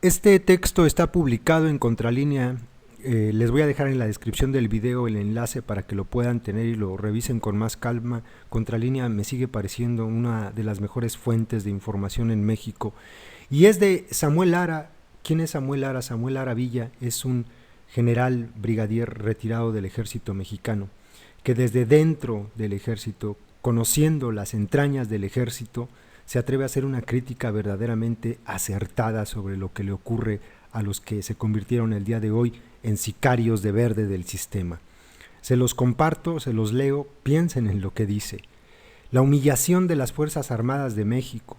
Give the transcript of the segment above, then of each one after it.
Este texto está publicado en Contralínea. Les voy a dejar en la descripción del video el enlace para que lo puedan tener y lo revisen con más calma. Contralínea me sigue pareciendo una de las mejores fuentes de información en México. Y es de Samuel Lara. ¿Quién es Samuel Lara? Samuel Lara Villa es un general brigadier retirado del ejército mexicano, que desde dentro del ejército, conociendo las entrañas del ejército, se atreve a hacer una crítica verdaderamente acertada sobre lo que le ocurre a los que se convirtieron el día de hoy en sicarios de verde del sistema. Se los comparto, se los leo, piensen en lo que dice. La humillación de las Fuerzas Armadas de México,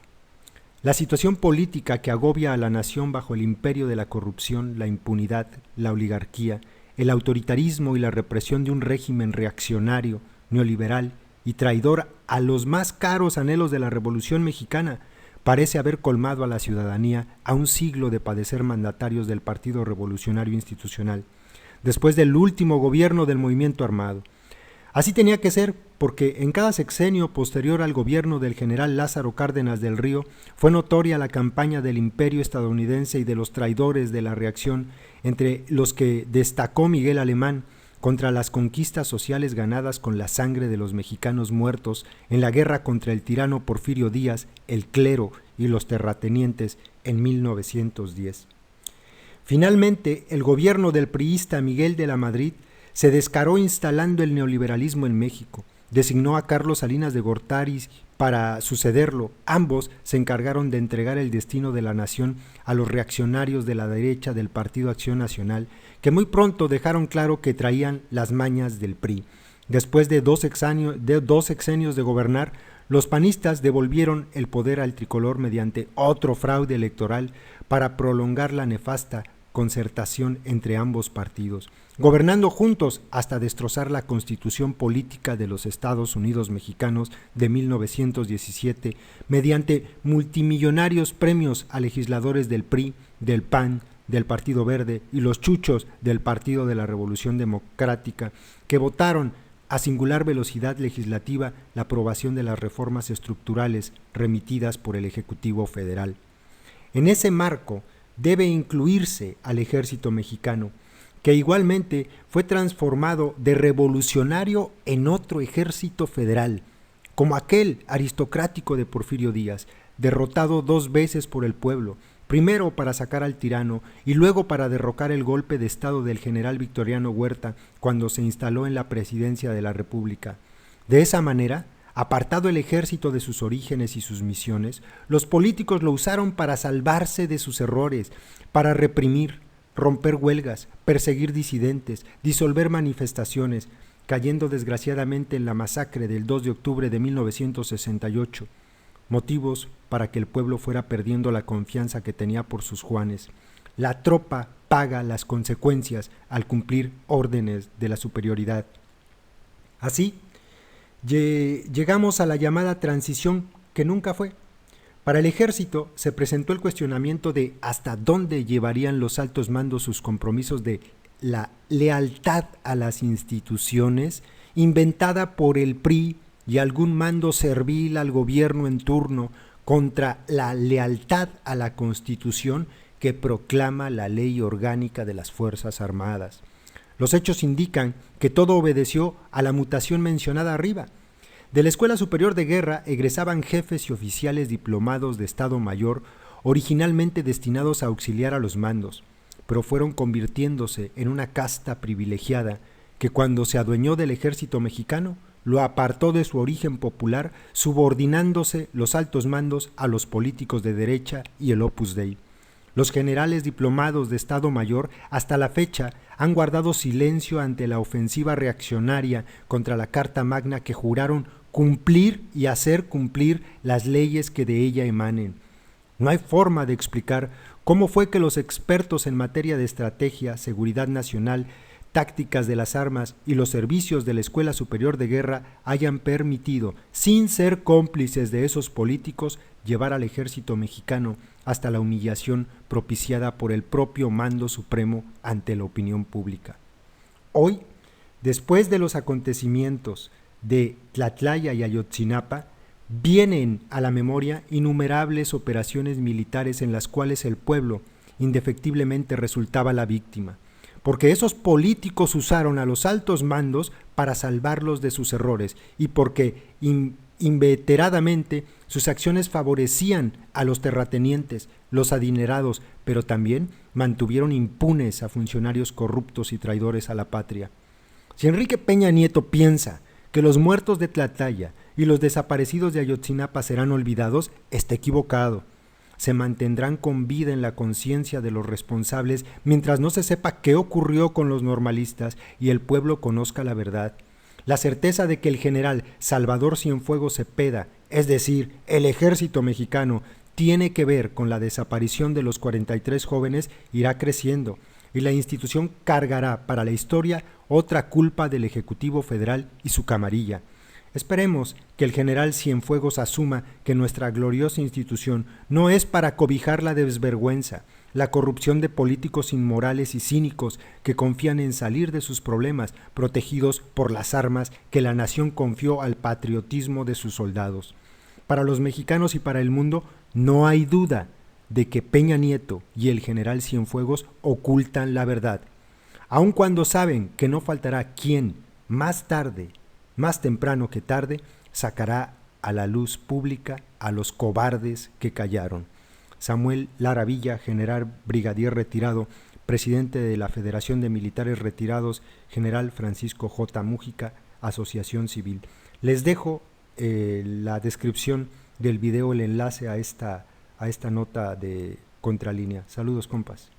la situación política que agobia a la nación bajo el imperio de la corrupción, la impunidad, la oligarquía, el autoritarismo y la represión de un régimen reaccionario, neoliberal y traidor a los más caros anhelos de la Revolución Mexicana, parece haber colmado a la ciudadanía a un siglo de padecer mandatarios del Partido Revolucionario Institucional, después del último gobierno del movimiento armado. Así tenía que ser, porque en cada sexenio posterior al gobierno del general Lázaro Cárdenas del Río fue notoria la campaña del imperio estadounidense y de los traidores de la reacción, entre los que destacó Miguel Alemán, contra las conquistas sociales ganadas con la sangre de los mexicanos muertos en la guerra contra el tirano Porfirio Díaz, el clero y los terratenientes en 1910. Finalmente, el gobierno del priista Miguel de la Madrid se descaró instalando el neoliberalismo en México. Designó a Carlos Salinas de Gortari para sucederlo. Ambos se encargaron de entregar el destino de la nación a los reaccionarios de la derecha del Partido Acción Nacional, que muy pronto dejaron claro que traían las mañas del PRI. Después de dos sexenios de gobernar, los panistas devolvieron el poder al tricolor mediante otro fraude electoral para prolongar la nefasta concertación entre ambos partidos, gobernando juntos hasta destrozar la constitución política de los Estados Unidos mexicanos de 1917 mediante multimillonarios premios a legisladores del PRI, del PAN, del Partido Verde y los chuchos del Partido de la Revolución Democrática, que votaron a singular velocidad legislativa la aprobación de las reformas estructurales remitidas por el Ejecutivo Federal. En ese marco debe incluirse al ejército mexicano, que igualmente fue transformado de revolucionario en otro ejército federal, como aquel aristocrático de Porfirio Díaz, derrotado 2 veces por el pueblo, primero para sacar al tirano y luego para derrocar el golpe de estado del general Victoriano Huerta cuando se instaló en la presidencia de la República. De esa manera, apartado el ejército de sus orígenes y sus misiones, los políticos lo usaron para salvarse de sus errores, para reprimir, romper huelgas, perseguir disidentes, disolver manifestaciones, cayendo desgraciadamente en la masacre del 2 de octubre de 1968, motivos para que el pueblo fuera perdiendo la confianza que tenía por sus Juanes. La tropa paga las consecuencias al cumplir órdenes de la superioridad. Así, llegamos a la llamada transición que nunca fue. Para el ejército se presentó el cuestionamiento de hasta dónde llevarían los altos mandos sus compromisos de la lealtad a las instituciones inventada por el PRI y algún mando servil al gobierno en turno contra la lealtad a la Constitución que proclama la Ley Orgánica de las Fuerzas Armadas. Los hechos indican que todo obedeció a la mutación mencionada arriba. De la Escuela Superior de Guerra egresaban jefes y oficiales diplomados de Estado Mayor, originalmente destinados a auxiliar a los mandos, pero fueron convirtiéndose en una casta privilegiada que cuando se adueñó del ejército mexicano, lo apartó de su origen popular, subordinándose los altos mandos a los políticos de derecha y el Opus Dei. Los generales diplomados de Estado Mayor hasta la fecha han guardado silencio ante la ofensiva reaccionaria contra la Carta Magna que juraron cumplir y hacer cumplir las leyes que de ella emanen. No hay forma de explicar cómo fue que los expertos en materia de estrategia, seguridad nacional, tácticas de las armas y los servicios de la Escuela Superior de Guerra hayan permitido, sin ser cómplices de esos políticos, llevar al ejército mexicano hasta la humillación propiciada por el propio mando supremo ante la opinión pública. Hoy, después de los acontecimientos de Tlatlaya y Ayotzinapa, vienen a la memoria innumerables operaciones militares en las cuales el pueblo indefectiblemente resultaba la víctima, porque esos políticos usaron a los altos mandos para salvarlos de sus errores y porque inveteradamente sus acciones favorecían a los terratenientes, los adinerados, pero también mantuvieron impunes a funcionarios corruptos y traidores a la patria. Si Enrique Peña Nieto piensa que los muertos de Tlatlaya y los desaparecidos de Ayotzinapa serán olvidados, está equivocado. Se mantendrán con vida en la conciencia de los responsables mientras no se sepa qué ocurrió con los normalistas y el pueblo conozca la verdad. La certeza de que el general Salvador Cienfuegos Cepeda, es decir, el ejército mexicano, tiene que ver con la desaparición de los 43 jóvenes irá creciendo y la institución cargará para la historia otra culpa del Ejecutivo Federal y su camarilla. Esperemos que el general Cienfuegos asuma que nuestra gloriosa institución no es para cobijar la desvergüenza, la corrupción de políticos inmorales y cínicos que confían en salir de sus problemas protegidos por las armas que la nación confió al patriotismo de sus soldados. Para los mexicanos y para el mundo no hay duda de que Peña Nieto y el general Cienfuegos ocultan la verdad, aun cuando saben que no faltará quien, más temprano que tarde, sacará a la luz pública a los cobardes que callaron. Samuel Lara Villa, general brigadier retirado, presidente de la Federación de Militares Retirados, general Francisco J. Mújica, Asociación Civil. Les dejo la descripción del video, el enlace a esta nota de Contralínea. Saludos, compas.